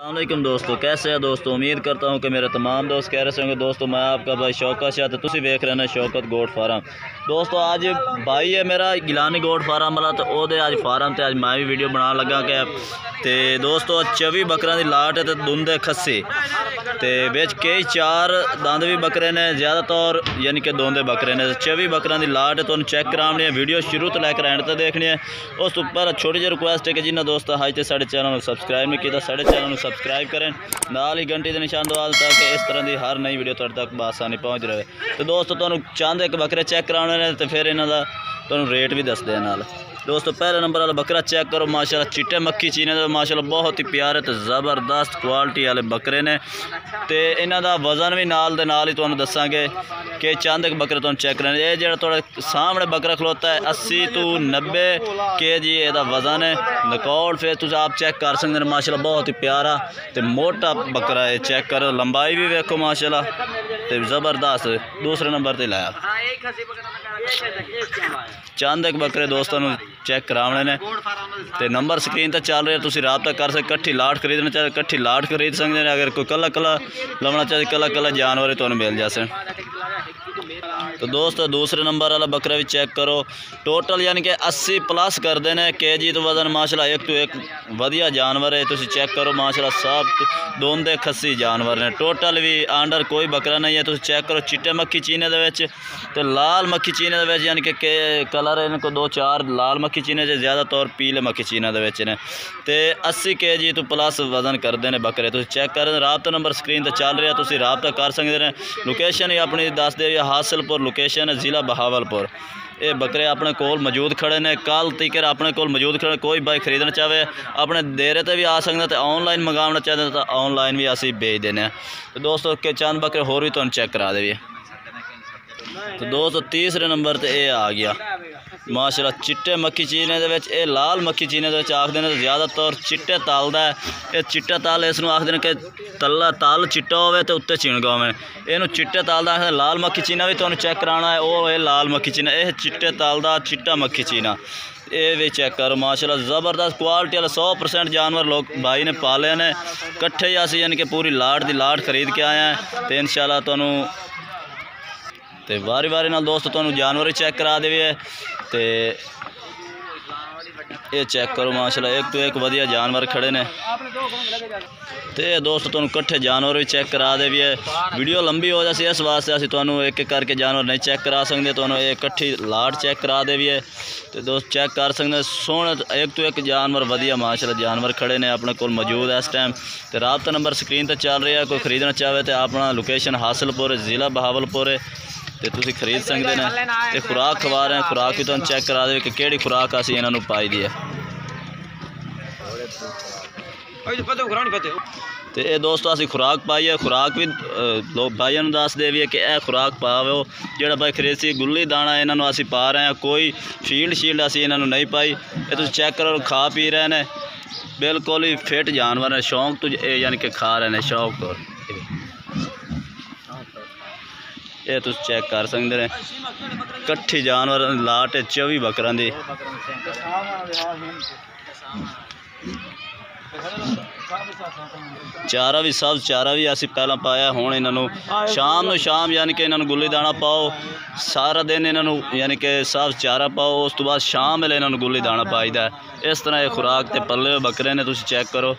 अस्सलामुअलैकुम दोस्तों, कैसे हैं दोस्तों। उम्मीद करता हूं कि मेरे तमाम दोस्त कह रहे होंगे। दोस्तों मैं आपका भाई शौकत शाह, तुसी वेख रहे हैं शौकत गोट फार्म। दोस्तों आज भाई है मेरा गिलानी गोट फार्म वाला, तो ओदे आज फार्म ते आज मैं भी वीडियो बना लगा कि ते दोस्तों 24 बकरा की लाट है, तो दुंदे खस्सी ते बिच कई चार दंद भी बकरे ने, ज़्यादातर यानी कि दोंदे बकरे ने। 24 बकरा की लाट है, तो चेक करानी है। वीडियो शुरू तो लैकर एंड तक देखनी है। उस पर छोटी जी रिक्वेस्ट है कि जिन्हें दोस्त अज तक साढ़े चैनल को सबसक्राइब नहीं किया, साढ़े चैनल को सबसक्राइब करें, नाल ही घंटी के निशान दबा दें ताकि इस तरह की हर नई वीडियो तुहाडे तक बआसानी पहुँच रहे। तो दोस्तों तुहानू चंद एक बकरे चेक कराने ने, तो फिर इन्हों का तुहानू रेट भी दसदे नाल। दोस्तों पहले नंबर वाला बकरा चेक करो, माशाल्लाह चिट्टे मक्खी चीने दे, माशाल्लाह बहुत ही प्यारे तो ज़बरदस्त क्वालिटी वाले बकरे ने। तो इन्हों का वज़न भी नाल दे नाल ही तुहानू दसांगे कि चंद एक बकरे तुहानू चेक करने। ये जो थोड़ा सामने बकरा खलोता है 80 तो 90 kg इसका वज़न है। रिकॉर्ड फिर तुम आप चेक कर सकते हैं। माशाल्लाह बहुत ही प्यारा तो मोटा बकरा है, चेक करो लंबाई भी वेखो माशाल्लाह तो ज़बरदस्त। दूसरे नंबर पर लाया चंद एक बकरे दोस्तों चेक कराने ने, तो नंबर स्क्रीन पर चल रहे हैं, तुम रबता कर सकते। कट्ठी लाट खरीदना चाहे कट्ठी लाट खरीद सकते हैं। अगर कोई कला कला लवना चाहे कला कला जानवर तो मिल जाए। तो दोस्तों दूसरे नंबर वाला बकरा भी चेक करो, टोटल यानी कि 80 प्लस करते हैं kg तो वजन माशाल्लाह एक तो एक वधिया जानवर है। तुम चेक करो माशाल्लाह सब दोंदे खस्सी जानवर ने, टोटल भी अंडर कोई बकरा नहीं है। तुम चेक करो चिट्टे मक्खी चीने दे तो लाल मक्खी चीने दे यानी कि कलर इनको 2-4 लाल मक्खी चीने से ज़्यादातर पीले मक्खी चीने दे ने। तो 80 kg तो प्लस वजन करते हैं बकरे। तुम चेक कर रबता नंबर स्क्रीन पर चल रहा, तुम रबता कर सकते हैं। लोकेशन ही अपनी दस दे, हासिलपुर लोकेशन है, ज़िला बहावलपुर। ये बकरे अपने कोल मौजूद खड़े ने, कल तक अपने कोल मौजूद खड़े। कोई भाई खरीदना चाहे अपने देरे ते भी आ सकते, तो ऑनलाइन मंगाना चाहते तो ऑनलाइन भी असी भेज देने। तो दोस्तों के चंद बकरे होर भी तुम चेक करा दे। तो दोस्तों तीसरे नंबर पर यह आ गया माशाल्लाह चिट्टे मक्खी चीने दे, लाल मक्खी चीने दे आखते हैं। ज़्यादातर चिट्टे तल है, ये चिट्टा तल इस आखते हैं कि तला तल चिट्टा हो तो उत्ते चिणगा होवे। इनू चिट्टे तल का आखते। लाल मक्खी चीना भी तुहानू चेक कराना है, वो है लाल मक्खी चीना। यह चिट्टे तल का चिट्टा मक्खी चीना, ये भी चेक करो माशाल्लाह ज़बरदस्त क्वालिटी वाला 100% जानवर लोग भाई ने पाले ने। कट्ठे ही असी यानी कि पूरी लाट की लाट खरीद के आए हैं। तो इंशाल्लाह तुहानू तो वारी वारी नाल दोस्तों तुहानू जानवर ही चेक करा देवे। तो ये चेक करो माशाल्लाह एक तो एक वधिया जानवर खड़े ने। तो ये दोस्तों तुहानू कट्ठे जानवर भी चेक करा दे भी है। वीडियो लंबी हो जाती इस वास्ते असीं तुहानू एक एक करके जानवर नहीं चेक करा सकते, तुहानू ये कट्ठी लाट चेक करा दे भी है। तो दोस्त चेक कर सकते सोहने एक तो एक जानवर वधिया माशाल्लाह जानवर खड़े ने अपने कोल मौजूद है इस टाइम। तो रबता नंबर स्क्रीन पर चल रहा है, कोई खरीदना चाहे तो अपना लोकेशन हासिलपुर ज़िला बहावलपुर है, तो तुम खरीद सकते हैं। तो खुराक खवा रहे हैं, खुराक भी तुम चेक करा दे कि केड़ी खुराक असीं इन्होंने पाई दी है। तो ये दोस्तों असीं खुराक पाई है, खुराक भी लोग भाइयों को दस दे भी है कि यह खुराक पाओ। जो भाई खरीदी गुल्ली दाना इन्होंने असीं पा रहे हैं, कोई फील्ड शील्ड असीं इन्होंने नहीं पाई। ये तुम चेक करो खा पी रहे हैं, बिल्कुल ही फिट जानवर है। शौक तो यानी कि खा रहे हैं शौक तो। ये तुम चेक कर सकते हैं कट्ठी जानवर लाट 24 बकरां दी। चारा भी सब चारा भी असी पहला पाया, हुण इन्हों शाम यानी कि इन्हों गुल्ली दाना पाओ। सारा दिन इन्हों यानी कि सब चारा पाओ, उस तो बाद शाम वेले इन्हों गुल्ली दाना पाईदा है। इस तरह ये खुराक ते पल्ले बकरे ने, तुम चेक करो।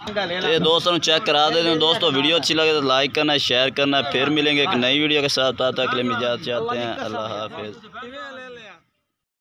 ये दोस्तों चेक करा देते हैं। दोस्तों वीडियो अच्छी लगे तो लाइक करना, शेयर करना। फिर मिलेंगे एक नई वीडियो के साथ, तब तक के लिए इजाज़त चाहते हैं। अल्लाह हाफिज़।